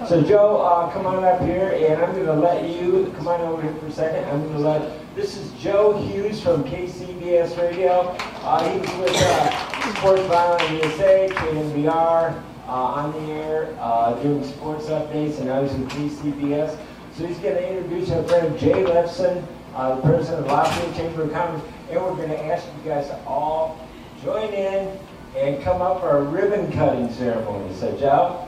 So Joe, come on up here, and I'm going to let you, come on over here for a second. I'm going to this is Joe Hughes from KCBS Radio. He was with Sports Violence USA, KNBR, on the air, doing sports updates, and I was with KCBS. So he's going to introduce our friend Jay Lefson, the president of the Lafayette Chamber of Commerce, and we're going to ask you guys to all join in and come up for a ribbon cutting ceremony. So Joe?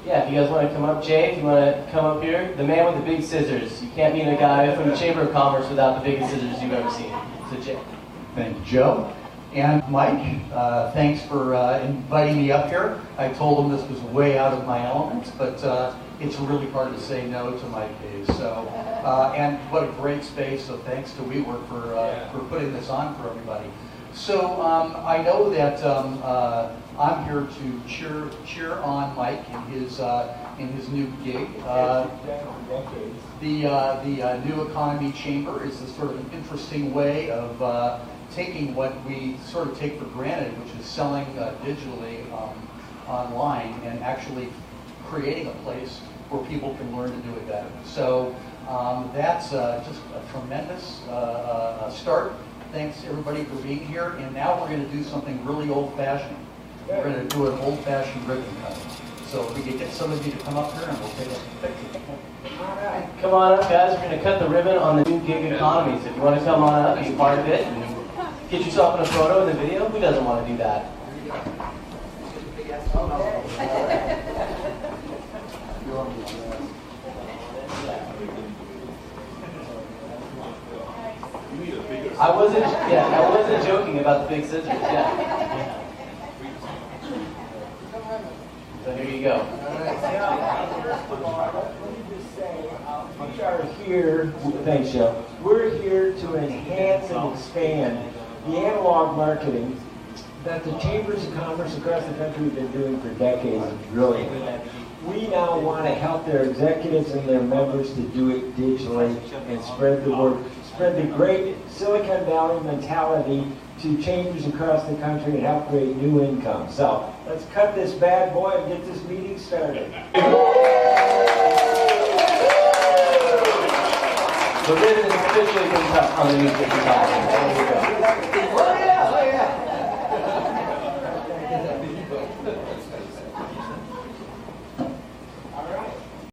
Yeah, if you guys want to come up, Jay, if you want to come up here. The man with the big scissors. You can't meet a guy from the Chamber of Commerce without the biggest scissors you've ever seen. So Jay. Thank you, Joe. And Mike, thanks for inviting me up here. I told him this was way out of my element, but it's really hard to say no to Mike Hayes. So, and what a great space, so thanks to WeWork for putting this on for everybody. So I know that I'm here to cheer on Mike in his new gig. The New Economy Chamber is a sort of an interesting way of taking what we sort of take for granted, which is selling digitally online, and actually creating a place where people can learn to do it better. So that's just a tremendous start. Thanks everybody for being here, and now we're going to do something really old-fashioned. We're going to do an old-fashioned ribbon cutting. So if we could get some of you to come up here and we'll take a picture. All right. Come on up, guys. We're going to cut the ribbon on the new gig economy. So if you want to come on up, be part of it, and get yourself in a photo in the video. Who doesn't want to do that? I wasn't joking about the big scissors. Yeah. So here you go. First of all, let me just say, we are here, thanks Joe, we're here to enhance and expand the analog marketing that the chambers of commerce across the country have been doing for decades. Really. We now want to help their executives and their members to do it digitally and spread the word, spread the great Silicon Valley mentality to chambers across the country and help create new income. So let's cut this bad boy and get this meeting started. The ribbon is officially been cut on the new gig economy. There you go. Oh yeah, oh yeah.